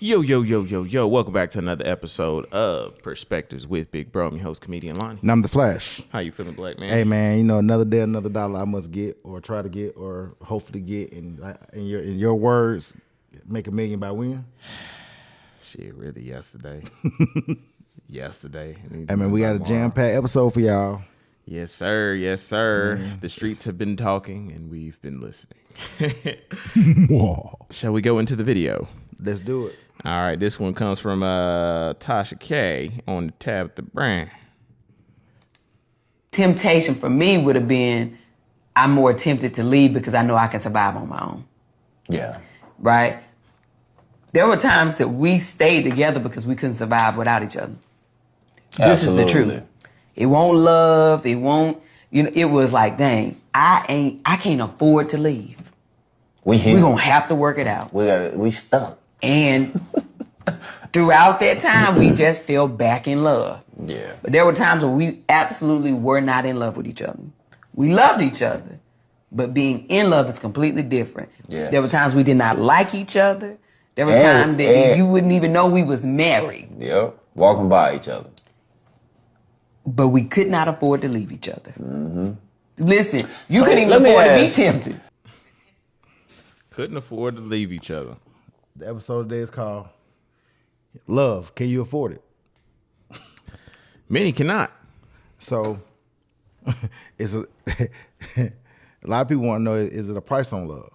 Yo, yo, yo, yo, yo. Welcome back to another episode of Perspectives with Big Bro. I'm your host, comedian Lonnie. And I'm the Flash. How you feeling, Black man? Hey, man, another day, another dollar I must get or try to get or hopefully get. And in your words, make $1 million by when? Shit, really yesterday. Hey, man, we got a jam-packed episode for y'all. Yes, sir. Yes, sir. Mm-hmm. The streets have been talking and we've been listening. Shall we go into the video? Let's do it. All right, this one comes from Tasha K on the Tabitha Brand. Temptation for me would have been, I'm more tempted to leave because I know I can survive on my own. Yeah. Right? There were times that we stayed together because we couldn't survive without each other. This is the truth. It won't love, it won't, it was like, dang, I can't afford to leave. We're gonna have to work it out. We stuck. And throughout that time, we just fell back in love. Yeah. But there were times where we absolutely were not in love with each other. We loved each other, but being in love is completely different. Yes. There were times we did not like each other. There was times that you wouldn't even know we was married. Yep. Walking by each other. But we could not afford to leave each other. Mm-hmm. Listen, you couldn't even afford to be tempted. Couldn't afford to leave each other. The episode today is called Love, Can You Afford It? Many cannot. So, it's a lot of people want to know, is it a price on love?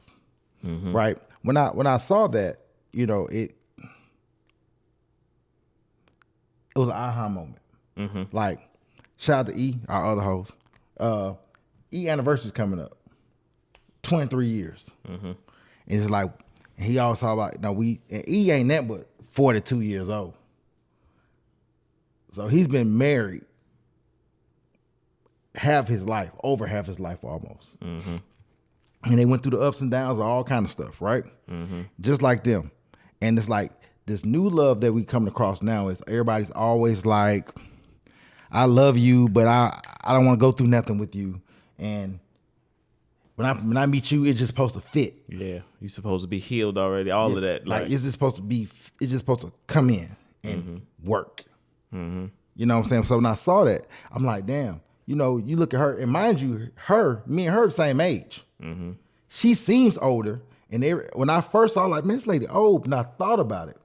Mm-hmm. Right? When I saw that, it was an aha moment. Mm-hmm. Like, shout out to E, our other host. E anniversary's coming up. 23 years. Mm-hmm. And it's like, he always talk about, and E ain't that but 42 years old. So he's been married over half his life almost. Mm-hmm. And they went through the ups and downs of all kind of stuff, right? Mm-hmm. Just like them. And it's like, this new love that we coming across now is everybody's always like, I love you, but I don't want to go through nothing with you. And when I meet you, it's just supposed to fit. Yeah, you're supposed to be healed already. All of that, like it's just supposed to come in and work. Mm-hmm. You know what I'm saying? So when I saw that, I'm like, damn. You look at her, and mind you, me and her the same age. Mm-hmm. She seems older, and when I first saw her, like, man, this lady old, and I thought about it.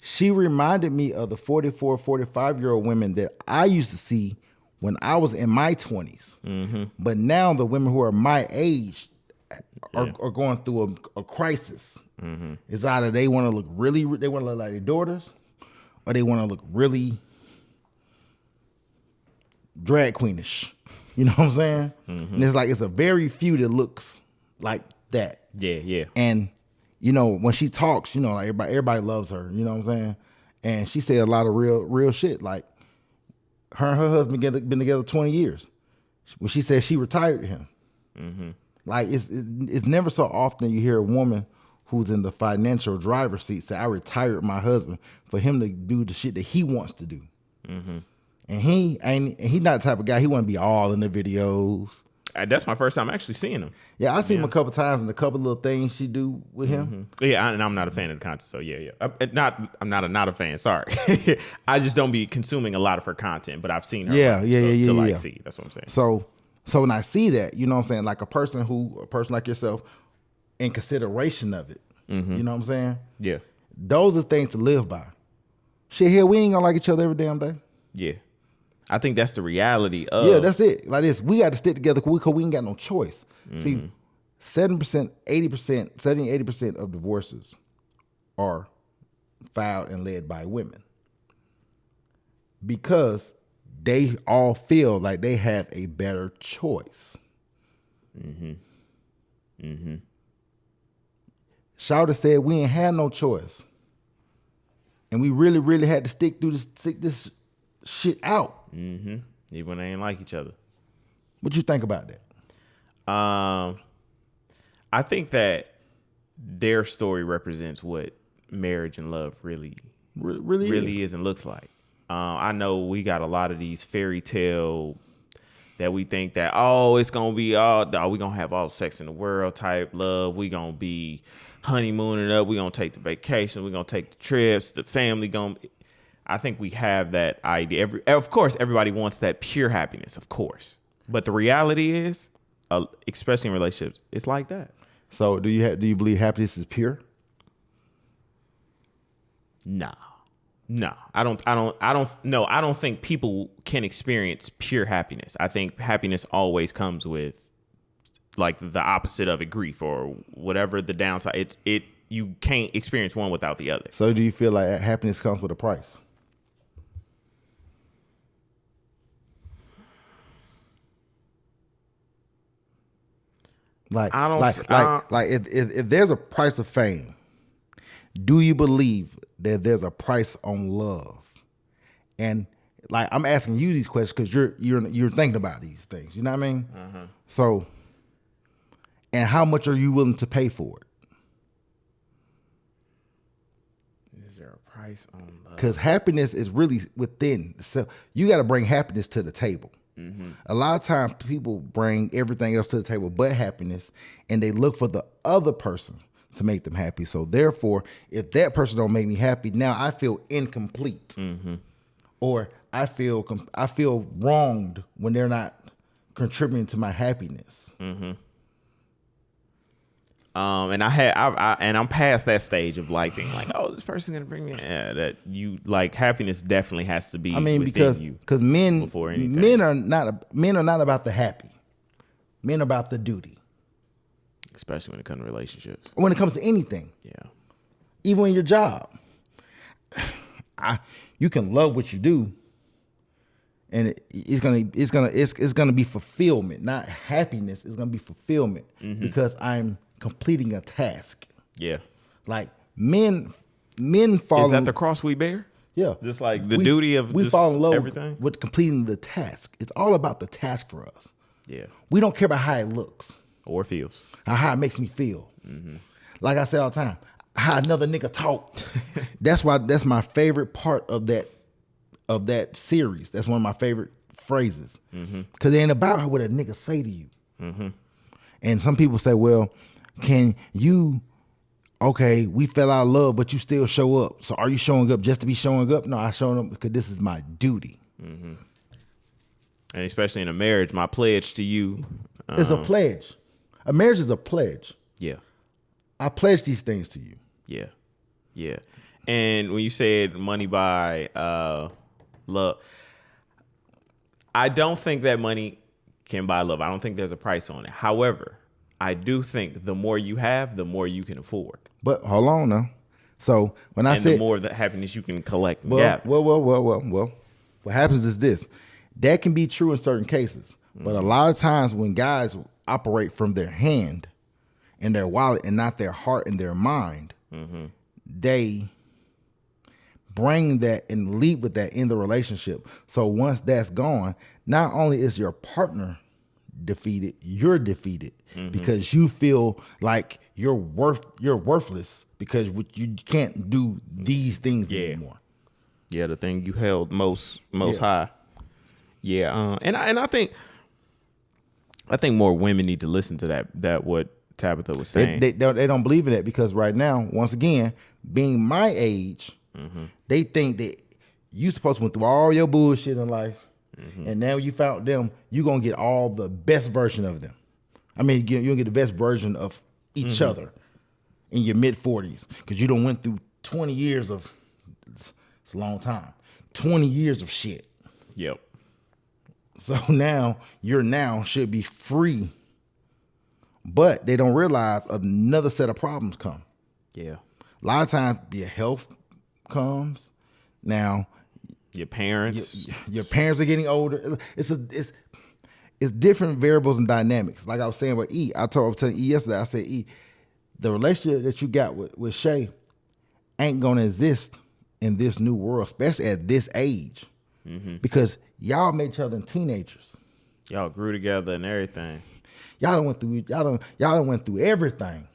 She reminded me of the 44, 45-year-old women that I used to see when I was in my 20s. Mm-hmm. But now the women who are my age are going through a crisis. Mm-hmm. It's either they want to look like their daughters, or they want to look really drag queenish. You know what I'm saying? Mm-hmm. And it's like, it's a very few that looks like that. Yeah, yeah. And when she talks, like everybody loves her. You know what I'm saying? And she said a lot of real shit. Like, her and her husband been together 20 years. When she said she retired him. Mm-hmm. Like, it's never so often you hear a woman who's in the financial driver's seat say, I retired my husband for him to do the shit that he wants to do. Mm-hmm. And he's not the type of guy, he want to be all in the videos. That's my first time actually seeing him. Yeah, I seen him a couple times and a couple little things she do with him. Mm-hmm. Yeah, and I'm not a fan of the content, so yeah. I'm not a fan. Sorry, I just don't be consuming a lot of her content, but I've seen her. Yeah. See, that's what I'm saying. So when I see that, you know what I'm saying, like a person like yourself, in consideration of it, you know what I'm saying? Yeah, those are things to live by. Shit, here we ain't gonna like each other every damn day. Yeah. I think that's the reality of... Yeah, that's it. Like this, we got to stick together because we ain't got no choice. Mm-hmm. See, 70%, 80% of divorces are filed and led by women because they all feel like they have a better choice. Mm-hmm. Mm-hmm. Shawty said we ain't had no choice. And we really, really had to stick this shit out. Mm-hmm. Even when they ain't like each other. What you think about that? I think that their story represents what marriage and love really is and looks like. I know we got a lot of these fairy tale that we think that, it's gonna be we gonna have all sex in the world type love. We gonna be honeymooning up. We're gonna take the vacation. We're gonna take the trips. The family going. I think we have that idea. Of course, everybody wants that pure happiness, of course. But the reality is, especially in relationships, it's like that. So do you believe happiness is pure? No, I don't think people can experience pure happiness. I think happiness always comes with like the opposite of it, grief or whatever the downside. You can't experience one without the other. So do you feel like happiness comes with a price? Like if there's a price of fame, do you believe that there's a price on love? And like I'm asking you these questions because you're thinking about these things. You know what I mean? So, and how much are you willing to pay for it? Is there a price on love? Because happiness is really within. So you got to bring happiness to the table. A lot of times people bring everything else to the table but happiness, and they look for the other person to make them happy. So therefore, if that person don't make me happy, now I feel incomplete, or I feel wronged when they're not contributing to my happiness. And I'm past that stage of like being like, oh, this person's gonna bring me. That you like happiness definitely has to be. I mean, because men are not about the happy. Men are about the duty. Especially when it comes to relationships. When it comes to anything. Yeah. Even in your job. You can love what you do, and it's gonna be fulfillment, not happiness. It's gonna be fulfillment because I'm completing a task. Yeah. Like men fall. Is that the cross we bear? Yeah. Just like the duty of we fall in love everything with completing the task. It's all about the task for us. Yeah. We don't care about how it looks or feels, how it makes me feel. Like I say all the time, how another nigga talk. That's my favorite part of that series. That's one of my favorite phrases because it ain't about what a nigga say to you. And some people say, well, can you, okay, we fell out of love, but you still show up. So are you showing up just to be showing up? No, I showing up because this is my duty. And especially in a marriage, my pledge to you. It's a pledge. A marriage is a pledge. Yeah. I pledge these things to you. Yeah. Yeah. And when you said money buy love, I don't think that money can buy love. I don't think there's a price on it. However, I do think the more you have, the more you can afford. But hold on now. So when I and said the more the happiness you can collect and well, gather. well, what happens is this. That can be true in certain cases. But a lot of times when guys operate from their hand and their wallet and not their heart and their mind, they bring that and lead with that in the relationship. So once that's gone, not only is your partner defeated, you're defeated because you feel like you're worthless because you can't do these things anymore. Yeah, the thing you held most high. Yeah, and I think more women need to listen to that what Tabitha was saying. They don't believe in that because right now, once again, being my age, they think that you supposed to went through all your bullshit in life, and now you found them, you're gonna get all the best version of them. I mean, you're gonna get the best version of each other in your mid 40s because you done went through 20 years of. It's a long time. 20 years of shit. Yep. So now should be free. But they don't realize another set of problems come. Yeah. A lot of times your health comes. Now your parents. Your parents are getting older. It's different variables and dynamics. Like I was saying with E, I was telling E yesterday, I said, E, the relationship that you got with Shay ain't gonna exist in this new world, especially at this age. Because y'all made each other teenagers. Y'all grew together and everything. Y'all done went through everything.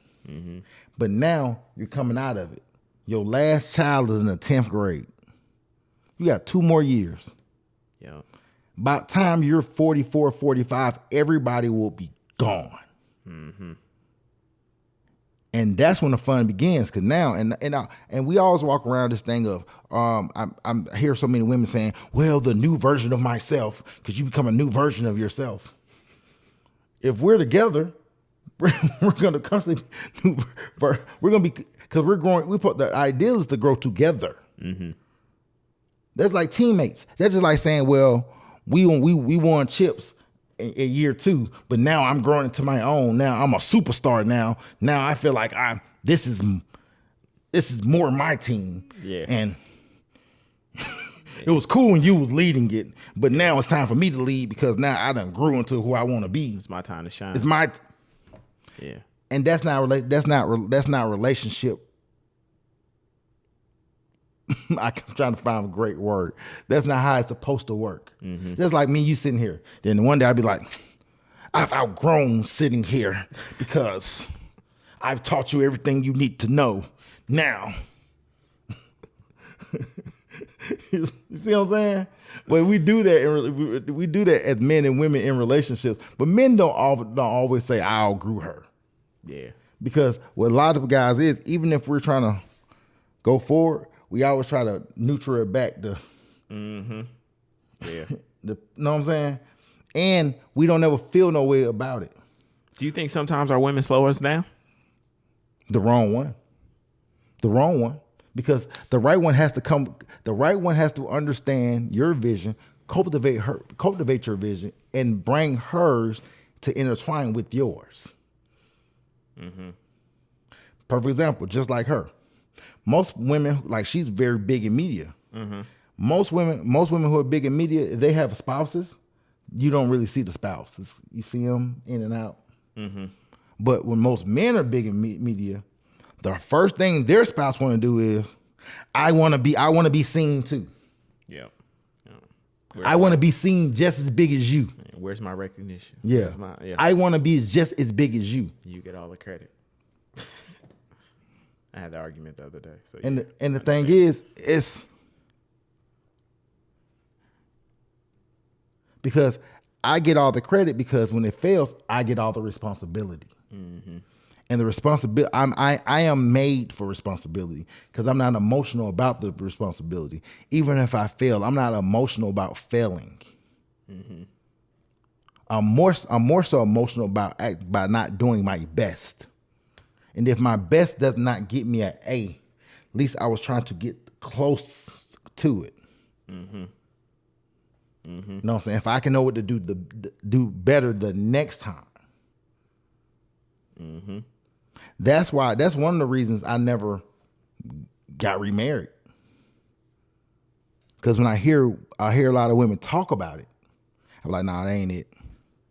But now you're coming out of it. Your last child is in the 10th grade. You got 2 more years. Yeah. By the time you're 44, 45, everybody will be gone. And that's when the fun begins. Cause now, and we always walk around this thing of, I hear so many women saying, well, the new version of myself, cause you become a new version of yourself. If we're together, we're going to constantly, we're going to be, cause we're growing, the idea is to grow together. Mm-hmm. That's like teammates. That's just like saying, well, we won chips in year 2, but now I'm growing into my own. Now I'm a superstar. Now I feel like this is more my team. Yeah. And it was cool when you was leading it, but now it's time for me to lead because now I done grew into who I want to be. It's my time to shine. It's my yeah. And that's not relationship. I'm trying to find a great word. That's not how it's supposed to work. Mm-hmm. Just like me, you sitting here. Then one day I'd be like, I've outgrown sitting here because I've taught you everything you need to know. Now, you see what I'm saying? Well, we do that. We do that as men and women in relationships, but men don't always say I outgrew her. Yeah. Because what a lot of guys is, even if we're trying to go forward, we always try to neutral it back to, yeah. Know what I'm saying? And we don't ever feel no way about it. Do you think sometimes our women slow us down? The wrong one. Because the right one has to understand your vision, cultivate your vision, and bring hers to intertwine with yours. Mm-hmm. Perfect example, just like her. Most women, like she's very big in media. Mm-hmm. Most women who are big in media, if they have spouses, you don't really see the spouses. You see them in and out. Mm-hmm. But when most men are big in media, the first thing their spouse want to do is, I want to be seen too. Yeah. I want to be seen just as big as you. Where's my recognition? Yeah. I want to be just as big as you. You get all the credit. I had the argument the other day. So and the thing is, it's because I get all the credit because when it fails, I get all the responsibility. Mm-hmm. And the responsibility, I am made for responsibility because I'm not emotional about the responsibility. Even if I fail, I'm not emotional about failing. Mm-hmm. I'm more so emotional about not doing my best. And if my best does not get me an A, at least I was trying to get close to it. Mm-hmm. Mm-hmm. You know what I'm saying? If I can know what to do better the next time. Mm-hmm. That's one of the reasons I never got remarried. Because when I hear a lot of women talk about it, I'm like, nah, that ain't it.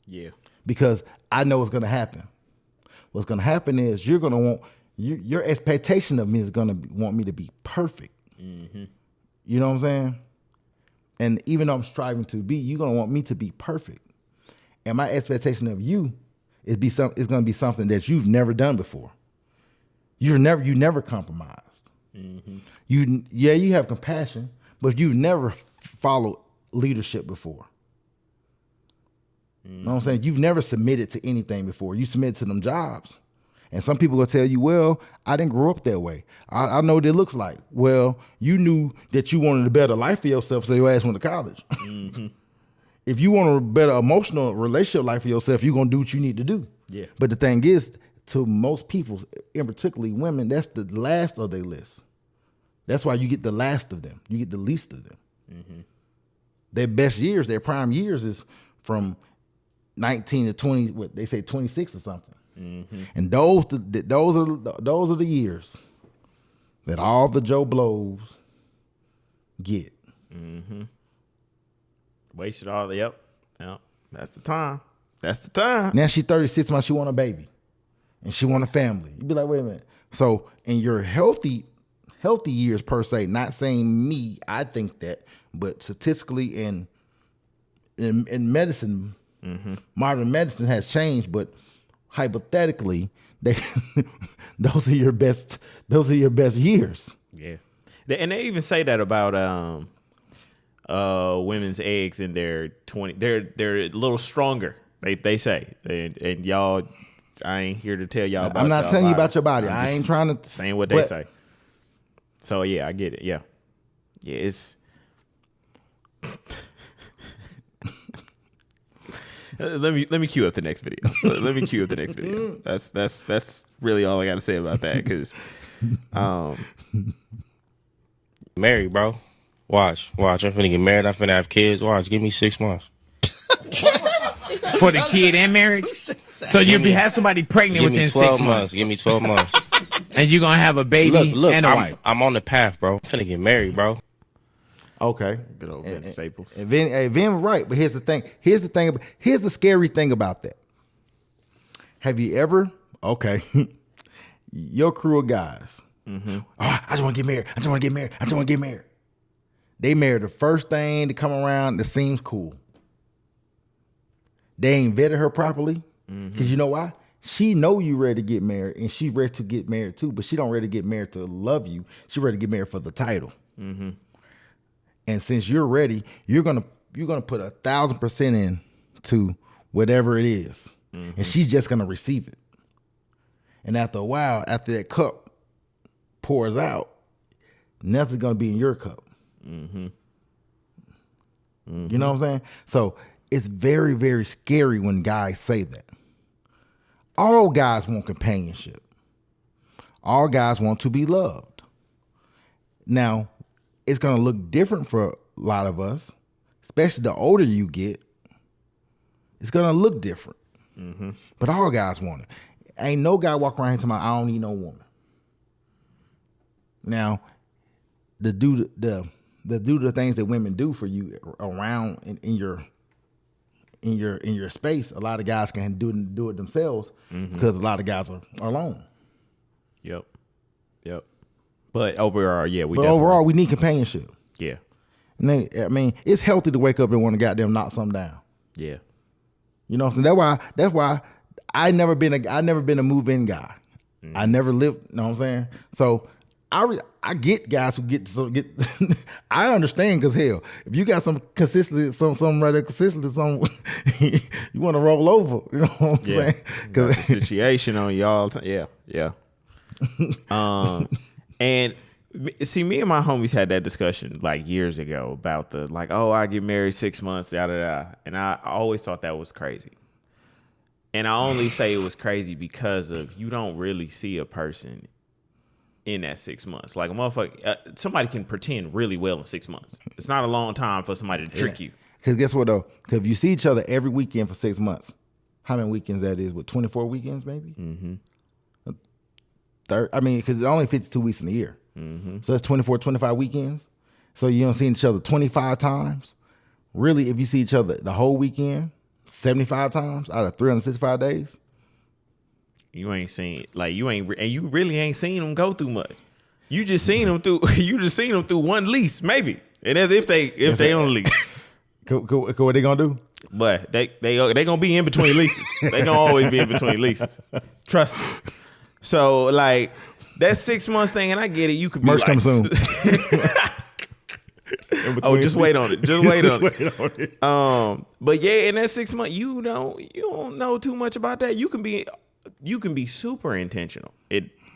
Yeah. Because I know what's gonna happen. What's going to happen is you're going to want your expectation of me is going to want me to be perfect. Mm-hmm. You know what I'm saying? And even though I'm striving to be, you're going to want me to be perfect. And my expectation of you is going to be something that you've never done before. You never compromised. Mm-hmm. You have compassion, but you've never followed leadership before. You know what I'm saying? You've never submitted to anything before. You submitted to them jobs. And some people will tell you, well, I didn't grow up that way. I know what it looks like. Well, you knew that you wanted a better life for yourself, so your ass went to college. Mm-hmm. If you want a better emotional relationship life for yourself, you're going to do what you need to do. Yeah. But the thing is, to most people, in particularly women, that's the last of their list. That's why you get the last of them. You get the least of them. Mm-hmm. Their best years, their prime years is from 19 to 20, what they say 26 or something. Mm-hmm. And those are the years that all the Joe Blows get. Mm-hmm. Wasted all the yep. That's the time. That's the time. Now she's 36 months, she want a baby. And she want a family. You'd be like, wait a minute. So in your healthy years per se, not saying me, I think that, but statistically in medicine, mm-hmm. modern medicine has changed, but hypothetically, those are your best years. Yeah, and they even say that about women's eggs in their 20. They're a little stronger. They say, and y'all I ain't here to tell y'all about I'm not y'all telling you body. about your body. I'm I just ain't trying to saying what they say. So yeah, I get it. Yeah. Yeah, it's let me cue up the next video. Let me cue up the next video. That's really all I got to say about that because married, bro. Watch. I'm finna get married. I'm finna have kids. Watch. Give me 6 months. For the kid and marriage? So you'll have somebody pregnant Give me within 12 6 months. Give me 12 months. And you're going to have a baby Look, and a wife. I'm on the path, bro. I'm finna get married, bro. Okay. good old Vince Staples. And Vin was right, but here's the thing. Here's the scary thing about that. Have you ever? Okay, your crew of guys. Oh, I just want to get married. I just want to get married. They married the first thing to come around that seems cool. They ain't vetted her properly because you know why? She know you ready to get married, and she ready to get married too. But she don't ready to get married to love you. She ready to get married for the title. And since you're ready, you're gonna put 1,000% in to whatever it is, and she's just gonna receive it. And after a while, after that cup pours out, nothing's gonna be in your cup. You know what I'm saying? So it's very, very scary when guys say that. All guys want companionship. All guys want to be loved. Now, it's going to look different for a lot of us, especially the older you get. It's going to look different. But all guys want it. Ain't no guy walk around here talking about, I don't need no woman. Now, the things that women do for you around in your space, a lot of guys can do it themselves because a lot of guys are alone. Yep. But overall, yeah, we need companionship. Yeah. And it's healthy to wake up and want to goddamn knock something down. Yeah. You know what I'm saying? That's why I never been a move-in guy. I never lived, you know what I'm saying? So I get guys who get I understand because hell, if you got some consistency, some rather consistency, you want to roll over, you know what I'm saying? Because situation on y'all, yeah. And see, me and my homies had that discussion like years ago about I get married 6 months, and I always thought that was crazy. And I only say it was crazy because of you don't really see a person in that 6 months. Like a motherfucker, somebody can pretend really well in 6 months. It's not a long time for somebody to trick you. Because guess what though? Because if you see each other every weekend for 6 months, how many weekends that is? 24 weekends maybe? Because it's only 52 weeks in a year. So it's 24, 25 weekends. So you don't see each other 25 times. Really, if you see each other the whole weekend, 75 times out of 365 days. You ain't seen and you really ain't seen them go through much. You just seen them through one lease, maybe. And as if they on a lease. What they gonna do? But they gonna be in between leases. They gonna always be in between leases. Trust me. So like that 6 months thing, and I get it. You could be merch come soon. Just wait on it. Just wait on it. But yeah, in that 6 months, you don't know too much about that. You can be super intentional.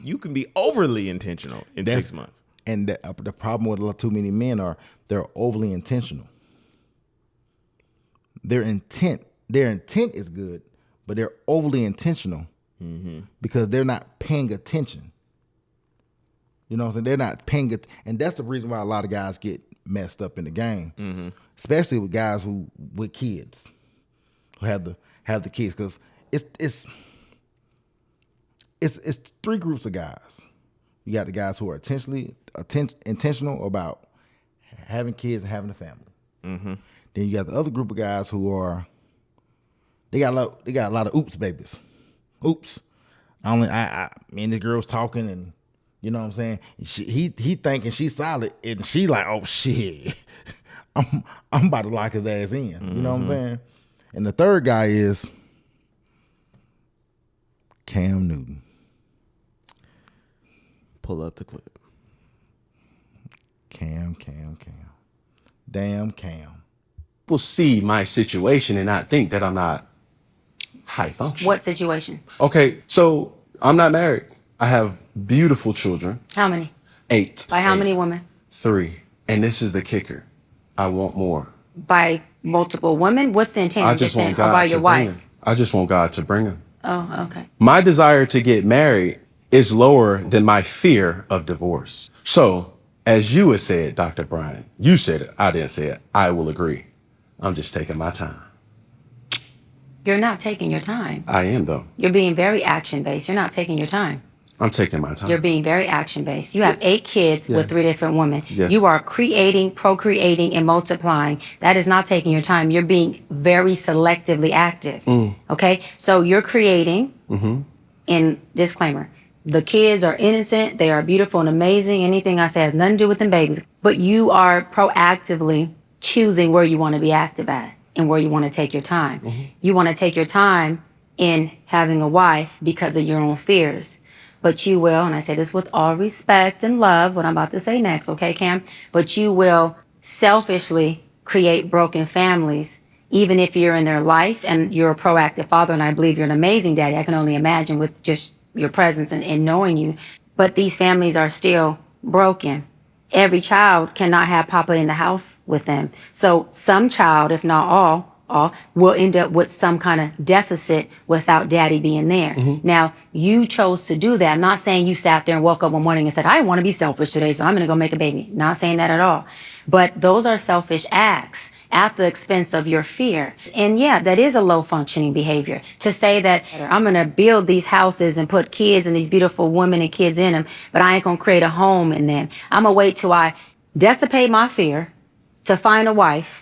You can be overly intentional in 6 months. And the problem with too many men they're overly intentional. Their intent is good, but they're overly intentional because they're not paying attention. You know what I'm saying? They're not paying it, and that's the reason why a lot of guys get messed up in the game, especially with guys with kids who have the kids, because it's three groups of guys. You got the guys who are intentional about having kids and having a family. Then you got the other group of guys who they got a lot of oops babies. Oops, me and the girl's talking, and you know what I'm saying. He thinking she's solid, and she like, oh shit, I'm about to lock his ass in. You know what I'm saying. And the third guy is Cam Newton. Pull up the clip. Cam. Damn Cam. People see my situation and not think that I'm not high function. What situation? Okay, so I'm not married. I have beautiful children. How many? 8. By how 8. many women? 3. And this is the kicker. I want more. By multiple women? What's the intent? I I'm just saying, want or by God your to bring wife? him. I just want God to bring him. Oh, okay. My desire to get married is lower than my fear of divorce. So, as you had said, Dr. Brian, you said it, I didn't say it, I will agree. I'm just taking my time. You're not taking your time. I am, though. You're being very action-based. You're not taking your time. I'm taking my time. You're being very action-based. You have 8 kids with 3 different women. Yes. You are creating, procreating, and multiplying. That is not taking your time. You're being very selectively active. Okay? So you're creating, and disclaimer, the kids are innocent. They are beautiful and amazing. Anything I say has nothing to do with them babies. But you are proactively choosing where you want to be active at and where you want to take your time. You want to take your time in having a wife because of your own fears. But you will, and I say this with all respect and love, what I'm about to say next, okay, Cam? But you will selfishly create broken families, even if you're in their life and you're a proactive father, and I believe you're an amazing daddy. I can only imagine with just your presence and knowing you. But these families are still broken. Every child cannot have Papa in the house with them. So some child, if not all, will end up with some kind of deficit without daddy being there. Now, you chose to do that. I'm not saying you sat there and woke up one morning and said, I want to be selfish today, so I'm going to go make a baby. Not saying that at all. But those are selfish acts at the expense of your fear. And yeah, that is a low functioning behavior to say that I'm going to build these houses and put kids and these beautiful women and kids in them, but I ain't going to create a home in them. I'm going to wait till I dissipate my fear to find a wife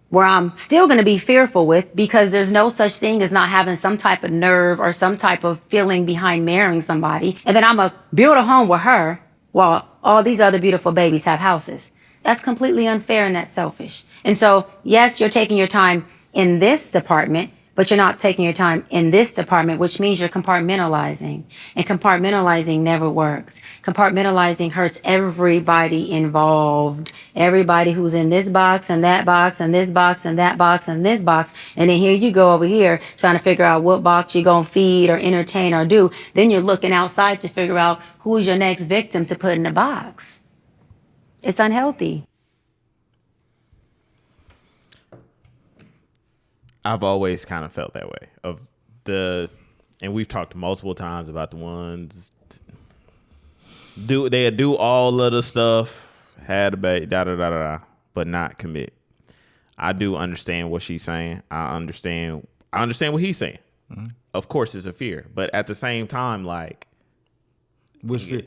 where I'm still going to be fearful with, because there's no such thing as not having some type of nerve or some type of feeling behind marrying somebody. And then I'm going to build a home with her while all these other beautiful babies have houses. That's completely unfair and that's selfish. And so, yes, you're taking your time in this department, but you're not taking your time in this department, which means you're compartmentalizing. And compartmentalizing never works. Compartmentalizing hurts everybody involved. Everybody who's in this box and that box and this box and that box and this box. And then here you go over here trying to figure out what box you're going to feed or entertain or do. Then you're looking outside to figure out who's your next victim to put in the box. It's unhealthy. I've always kind of felt that way and we've talked multiple times about the ones they do all of the stuff, had a baby, but not commit. I do understand what she's saying. I understand what he's saying. Of course, it's a fear, but at the same time, like, What's fear?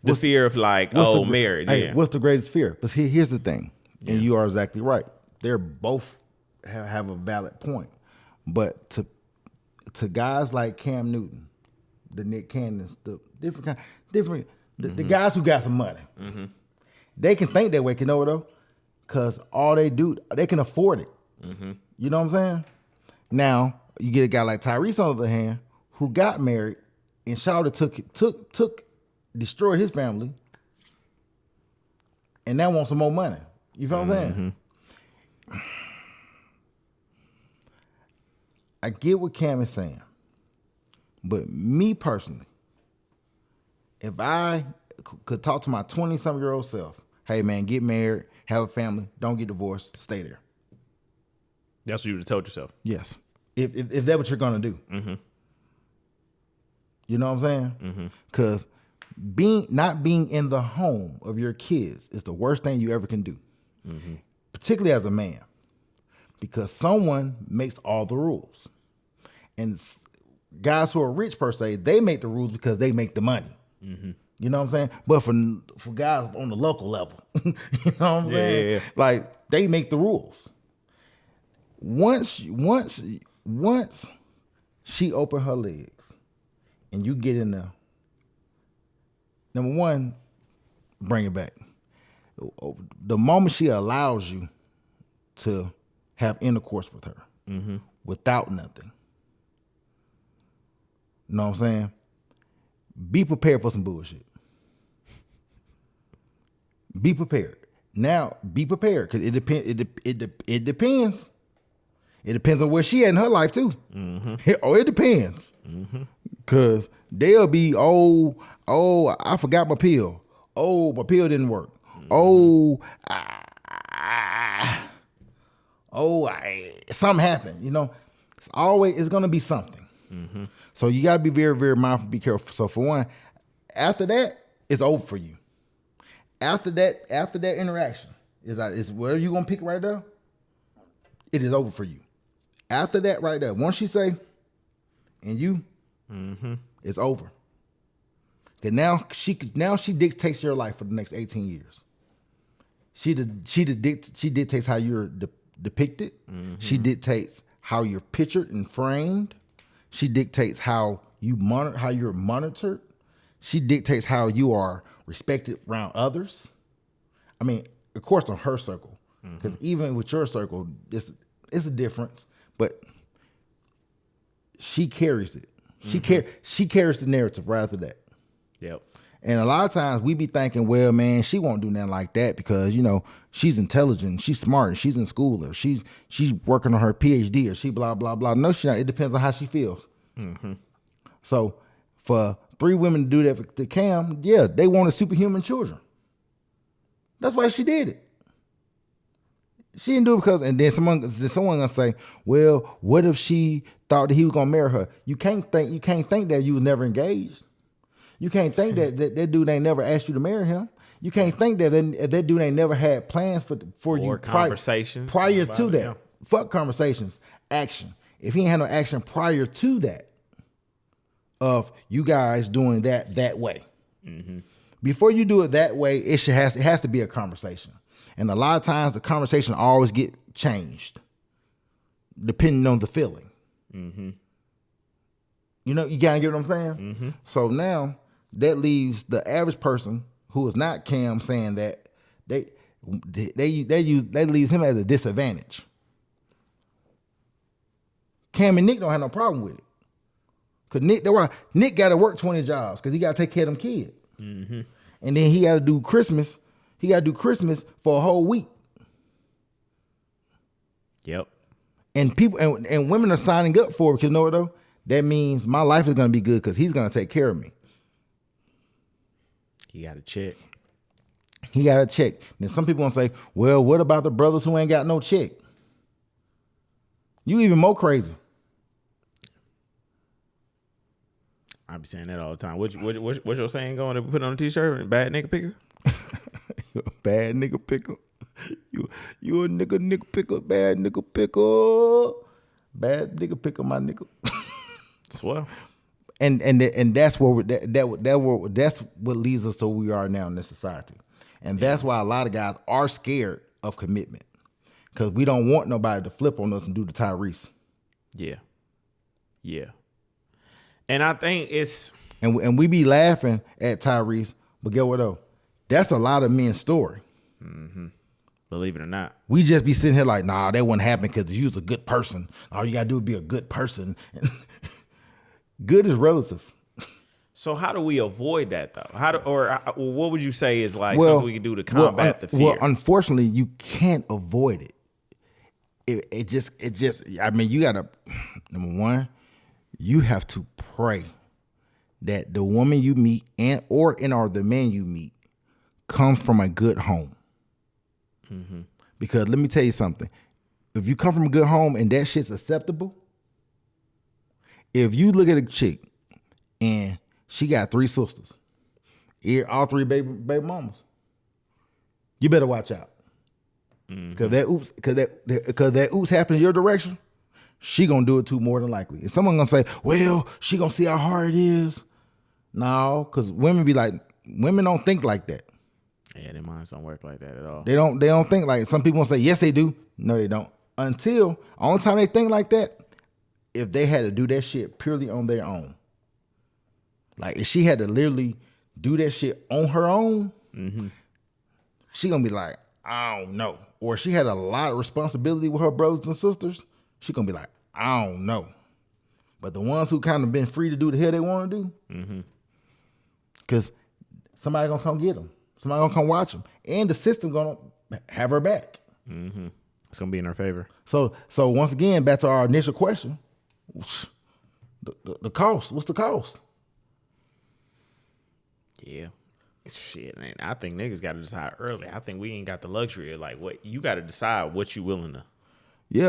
the fear of like, marriage. Hey, yeah. what's the greatest fear? But here's the thing, and you are exactly right. They're both have a valid point, but to guys like Cam Newton, the Nick Cannons, the the guys who got some money, they can think that way. You know what though? Because all they do, they can afford it. You know what I'm saying? Now you get a guy like Tyrese on the other hand, who got married and shouted destroyed his family, and now wants some more money. You feel what I'm saying? I get what Cam is saying, but me personally, if I could talk to my 20-something-year-old self, hey man, get married, have a family, don't get divorced, stay there. That's what you would have told yourself. Yes, if that's what you're gonna do. You know what I'm saying? Because not being in the home of your kids is the worst thing you ever can do, particularly as a man, because someone makes all the rules. And guys who are rich per se, they make the rules because they make the money. You know what I'm saying? But for guys on the local level, you know what I'm saying? Like, they make the rules. Once she opened her legs and you get in there, number one, bring it back. The moment she allows you to have intercourse with her without nothing, you know what I'm saying? Be prepared for some bullshit. Be prepared. Now, be prepared, because it depends. It depends on where she at in her life too. It depends. Cause they'll be, I forgot my pill. Oh, my pill didn't work. Something happened. You know, it's gonna be something. So you gotta be very, very mindful, be careful. So for one, after that, it's over for you. After that interaction, is whatever you gonna pick right there, it is over for you. After that right there, once she say, and you, it's over. Cause now she dictates your life for the next 18 years. She dictates how you're depicted. She dictates how you're pictured and framed. She dictates how you're monitored. She dictates how you are respected around others. I mean, of course, on her circle, because even with your circle, it's a difference. But she carries it. She carries the narrative right after that. Yep. And a lot of times we be thinking, well, man, she won't do nothing like that because, you know, she's intelligent, she's smart, she's in school, or she's working on her PhD, or she blah, blah, blah. No, she not. It depends on how she feels. So for 3 women to do that to Cam, yeah, they wanted superhuman children. That's why she did it. She didn't do it because, and then someone gonna say, well, what if she thought that he was gonna marry her? You can't think that you was never engaged. You can't think that dude ain't never asked you to marry him. You can't think that that dude ain't never had plans for you conversations prior to that. Yeah. Fuck conversations, action. If he ain't had no action prior to that, of you guys doing that way, before you do it that way, it has to be a conversation. And a lot of times the conversation always get changed depending on the feeling. You know, you gotta get what I'm saying? So now that leaves the average person who is not Cam saying that they leaves him as a disadvantage. Cam and Nick don't have no problem with it. Cause Nick got to work 20 jobs because he got to take care of them kids. And then he got to do Christmas. He got to do Christmas for a whole week. Yep. And people and women are signing up for it because you know what though? That means my life is going to be good because he's going to take care of me. He got to check. He got to check. Then some people going to say, well, what about the brothers who ain't got no check? You even more crazy. I be saying that all the time. What's your saying going to put on a t-shirt? Bad nigga picker? Bad nigga picker. You a nigga picker. Bad nigga picker. Bad nigga picker, my nigga. Swell. And that's that's what leads us to where we are now in this society. And that's why a lot of guys are scared of commitment. Because we don't want nobody to flip on us and do the Tyrese. Yeah. Yeah. And I think it's... And we be laughing at Tyrese, but get what though? That's a lot of men's story. Believe it or not. We just be sitting here like, nah, that wouldn't happen because you was a good person. All you gotta do is be a good person. Good is relative. So how do we avoid that though? What would you say is like something we can do to combat the fear? Well, unfortunately, you can't avoid it. It just. I mean, you gotta. Number one, you have to pray that the woman you meet or the man you meet comes from a good home. Because let me tell you something. If you come from a good home and that shit's acceptable, if you look at a chick and she got 3 sisters, all 3 baby mamas, you better watch out. Because that oops happens in your direction, she gonna do it too more than likely. And someone gonna say, well, she gonna see how hard it is. No, because women don't think like that. Yeah, their minds don't work like that at all. They don't think like it. Some people gonna say, yes, they do. No, they don't. Until only time they think like that, if they had to do that shit purely on their own. Like if she had to literally do that shit on her own, she gonna be like, I don't know. Or she had a lot of responsibility with her brothers and sisters, she gonna be like, I don't know. But the ones who kind of been free to do the hell they want to do, because somebody gonna come get them. Somebody gonna come watch them. And the system gonna have her back. It's gonna be in our favor. So once again, back to our initial question, the cost. What's the cost? Yeah. Shit, man. I think niggas got to decide early. I think we ain't got the luxury of like what you got to decide what you willing to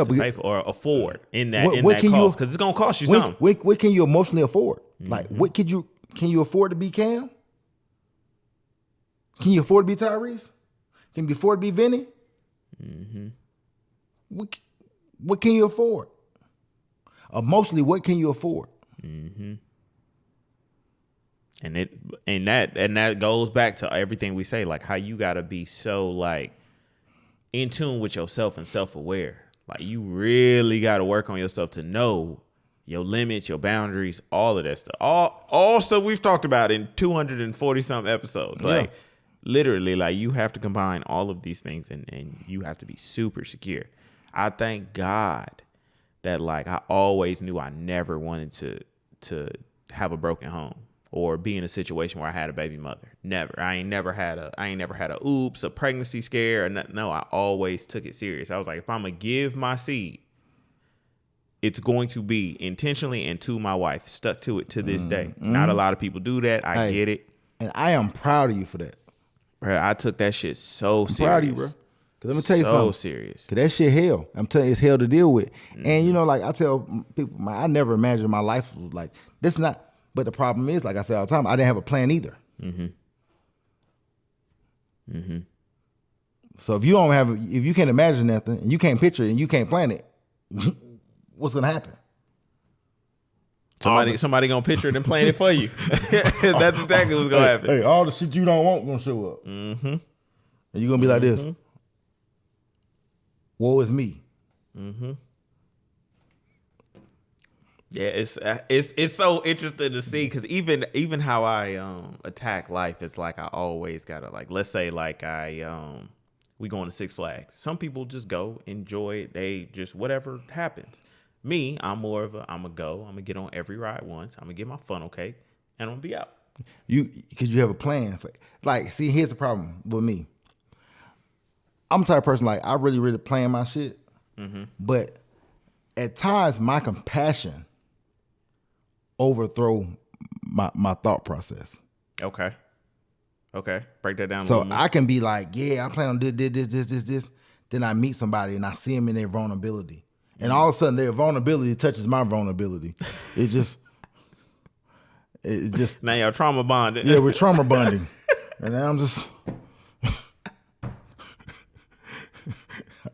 pay for or afford in that cost, because it's gonna cost you something. What can you emotionally afford? Like, what can you afford to be Cam? Can you afford to be Tyrese? Can you afford to be Vinny? What can you afford? Emotionally, what can you afford? And that goes back to everything we say, like how you gotta be so like in tune with yourself and self-aware. Like you really gotta work on yourself to know your limits, your boundaries, all of that stuff. All stuff we've talked about in 240 some episodes. Like literally, like you have to combine all of these things and you have to be super secure. I thank God that like I always knew I never wanted to have a broken home or be in a situation where I had a baby mother. Never. I ain't never had a oops, a pregnancy scare or nothing. No, I always took it serious. I was like, if I'm gonna give my seed, it's going to be intentionally and to my wife. Stuck to it to this day. Not a lot of people do that. I get it. And I am proud of you for that. Bro, I took that shit so serious. Proud of you, bro. Cause let me tell you something. So serious. Cause that shit hell. I'm telling you, it's hell to deal with. And you know, like I tell people, I never imagined my life was like this. Not. But the problem is, like I say all the time, I didn't have a plan either. So if you can't imagine nothing, and you can't picture it, and you can't plan it, what's gonna happen? Somebody gonna picture it and plan it for you. That's exactly what's gonna happen. Hey, all the shit you don't want gonna show up. And you're gonna be like this. Woe is me. Yeah, it's so interesting to see, because even how I attack life, it's like I always gotta, like, let's say like we going to Six Flags. Some people just go enjoy it. They just whatever happens. Me, I'm more of I'm gonna get on every ride once. I'm gonna get my funnel cake and I'm gonna be out. Because you have a plan for, like, see, here's the problem with me. I'm the type of person, like, I really plan my shit, but at times my compassion overthrow my thought process. Okay. Break that down. So I can be like, yeah, I plan on doing this. Then I meet somebody and I see them in their vulnerability, and all of a sudden their vulnerability touches my vulnerability. It just now y'all trauma bonding. Yeah, we're trauma bonding, and now I'm just.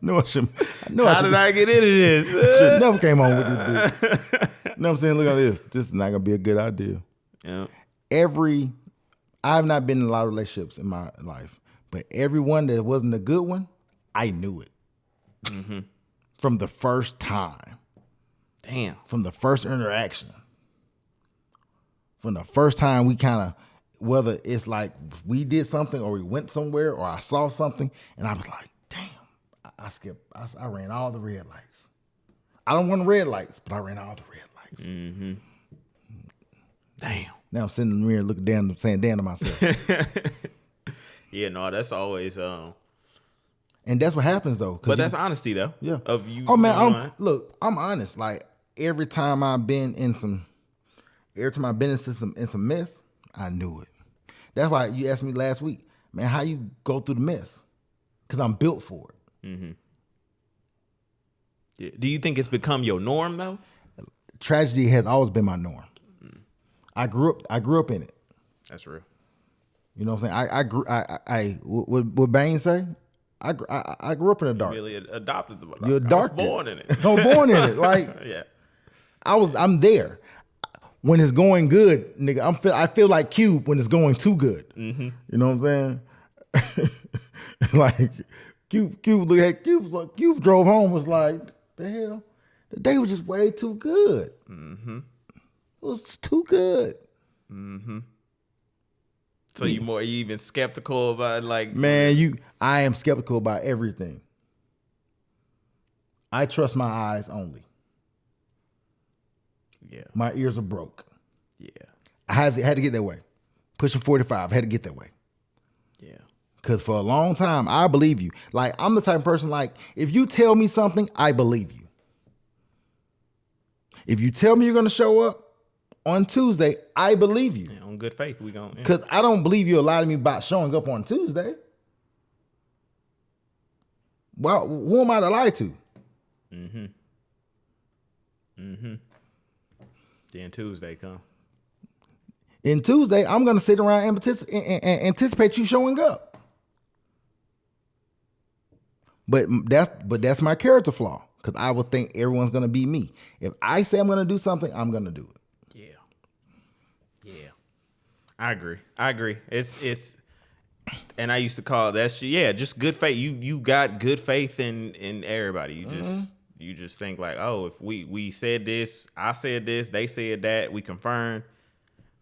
How did I get into this? Shit never came on with this bitch. You know what I'm saying? Look at this. This is not gonna be a good idea. Yeah. I've not been in a lot of relationships in my life, but every one that wasn't a good one, I knew it. From the first time. Damn. From the first interaction. From the first time we kind of, whether it's like we did something or we went somewhere or I saw something and I was like, I ran all the red lights. I don't want red lights, but I ran all the red lights. Damn. Now I'm sitting in the mirror looking down, saying damn to myself. Yeah, no, that's always and that's what happens though. But that's honesty though. Yeah. Of you. Oh man, I'm honest. Like every time I've been in some mess, I knew it. That's why you asked me last week, man, how you go through the mess? Because I'm built for it. Yeah. Do you think it's become your norm though? Tragedy has always been my norm. I grew up in it. That's real. You know what I'm saying? What Bane say? I grew up in the dark. You really adopted the dark. You adopted. I was born in it. I was born in it. Like yeah. I'm there. When it's going good, nigga, I feel like Cube when it's going too good. You know what I'm saying? Like Cube drove home, was like, the hell? The day was just way too good. It was too good. So you even skeptical about, like, man, I am skeptical about everything. I trust my eyes only. Yeah. My ears are broke. Yeah. I had to get that way. Pushing 45, I had to get that way. Yeah. Because for a long time, I believe you. Like, I'm the type of person, like, if you tell me something, I believe you. If you tell me you're going to show up on Tuesday, I believe you. Yeah, on good faith, we going. Because I don't believe you lied to me about showing up on Tuesday. Well, who am I to lie to? Then Tuesday come. And Tuesday, I'm going to sit around and anticipate you showing up. But that's my character flaw, because I would think everyone's going to be me. If I say I'm going to do something, I'm going to do it. Yeah. I agree. It's and I used to call that shit, just good faith. You got good faith in everybody. You just think like, oh, if we said this, I said this, they said that, we confirmed,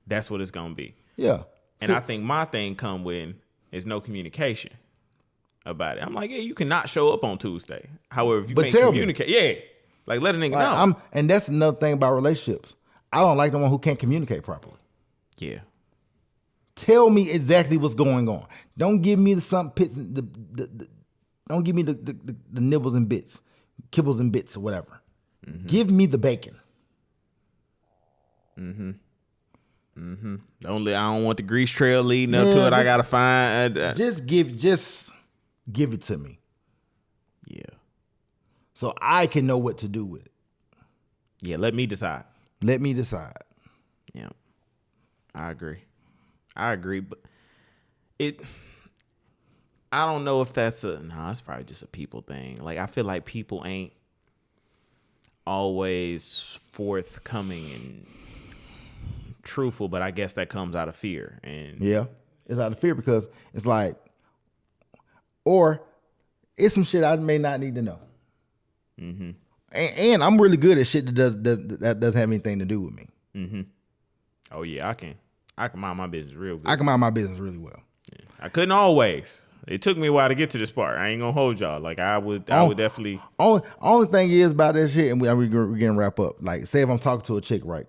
that's what it's gonna be. Yeah. And I think my thing come when is no communication about it. I'm like, yeah, you cannot show up on Tuesday. However, if you make communicate, like let a nigga know. And that's another thing about relationships. I don't like the one who can't communicate properly. Yeah. Tell me exactly what's going on. Don't give me don't give me the nibbles and bits, kibbles and bits or whatever. Give me the bacon. I don't want the grease trail leading up to it. I gotta find. Just give it to me. Yeah. So I can know what to do with it. Yeah. Let me decide. Yeah. I agree, but I don't know if that's it's probably just a people thing. Like, I feel like people ain't always forthcoming and truthful, but I guess that comes out of fear. And yeah, it's out of fear because it's like, or it's some shit I may not need to know. And I'm really good at shit that doesn't have anything to do with me. Oh yeah, I can mind my business real good. I can mind my business really well. Yeah. I couldn't always. It took me a while to get to this part. I ain't gonna hold y'all. Like I would definitely. Only thing is about that shit, and we're gonna wrap up. Like, say if I'm talking to a chick, right,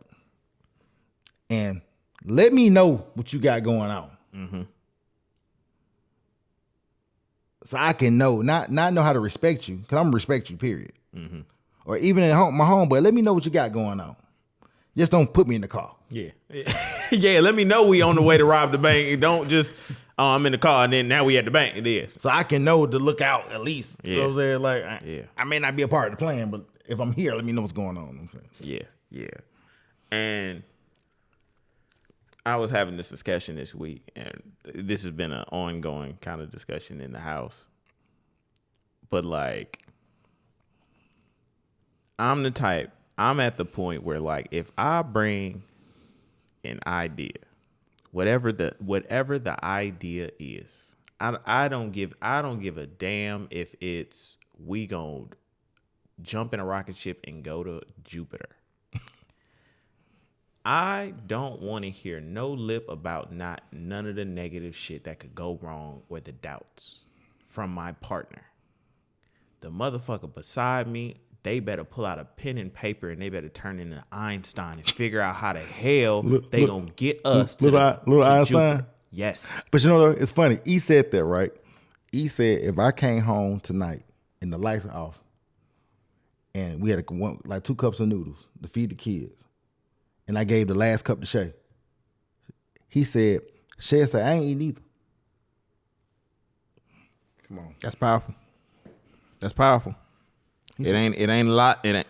and let me know what you got going on, so I can know, not know how to respect you, because I'm gonna respect you, period. Or even at home, my homeboy, let me know what you got going on. Just don't put me in the car. Yeah. Yeah, let me know we on the way to rob the bank. Don't just, I'm in the car and then now we at the bank. Yeah. So I can know to look out at least. Yeah. You know what I'm saying? Like, I may not be a part of the plan, but if I'm here, let me know what's going on. You know what I'm saying? Yeah. And I was having this discussion this week, and this has been an ongoing kind of discussion in the house. But like, I'm at the point where, like, if I bring an idea, whatever the idea is, I don't give a damn if it's we gonna jump in a rocket ship and go to Jupiter. I don't want to hear no lip about none of the negative shit that could go wrong or the doubts from my partner. The motherfucker beside me, they better pull out a pen and paper and they better turn into Einstein and figure out how the hell they gonna get us to Einstein. Jupiter. Yes. But you know, it's funny. E said that, right? E said, if I came home tonight and the lights are off and we had like 2 cups of noodles to feed the kids, and I gave the last cup to Shay, he said, Shay said, I ain't eating either. Come on. That's powerful. It ain't a lot. It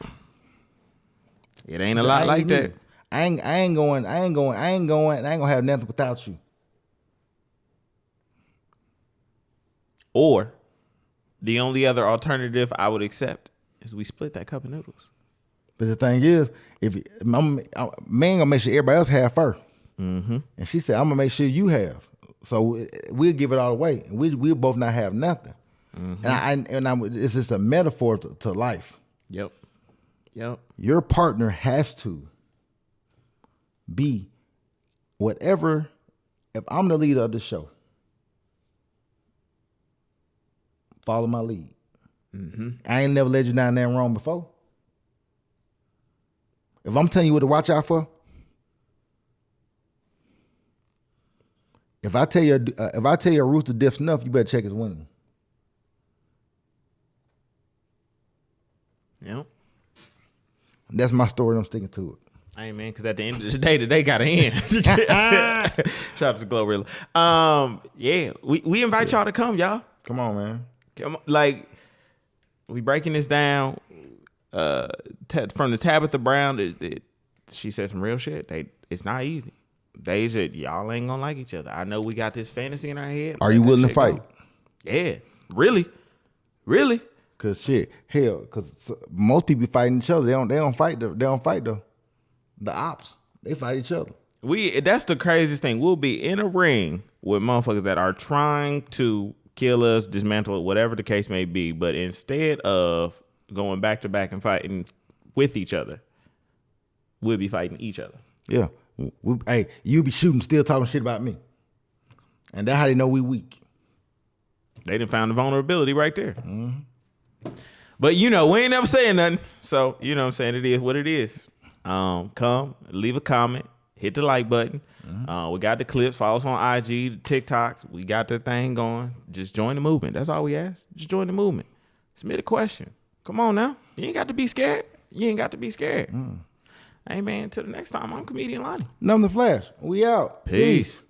ain't a lot like that. I ain't gonna have nothing without you. Or the only other alternative I would accept is we split that cup of noodles. But the thing is, if man gonna make sure everybody else have first, and she said, I'm gonna make sure you have. So we'll give it all away, and we'll both not have nothing. And it's just a metaphor to life. Yep. Your partner has to be whatever. If I'm the leader of the show, follow my lead. I ain't never led you down there wrong before. If I'm telling you what to watch out for, If I tell you a rooster diff snuff, you better check his wing. Yep. That's my story. I'm sticking to it. Hey man, because at the end of the day got to end. Shout out to Glorilla. Yeah, we invite y'all to come, y'all. Come on, man. Come on. Like, we breaking this down. From the Tabitha Brown, she said some real shit. It's not easy. Y'all ain't gonna like each other. I know we got this fantasy in our head. Are you willing to fight? Go. Yeah, really. Cause most people fighting each other. They don't fight the ops. They fight each other. That's the craziest thing. We'll be in a ring with motherfuckers that are trying to kill us, dismantle it, whatever the case may be. But instead of going back to back and fighting with each other, we'll be fighting each other. Yeah. Hey, you be shooting, still talking shit about me. And that's how they know we weak. They done found the vulnerability right there. Mm-hmm. But we ain't never saying nothing. So, you know what I'm saying? It is what it is. Come, leave a comment, hit the like button. Mm-hmm. We got the clips, follow us on IG, the TikToks. We got the thing going. Just join the movement. That's all we ask. Just join the movement. Submit a question. Come on now. You ain't got to be scared. Hey man, till the next time, I'm Comedian Lonnie. Numb the Flash. We out. Peace.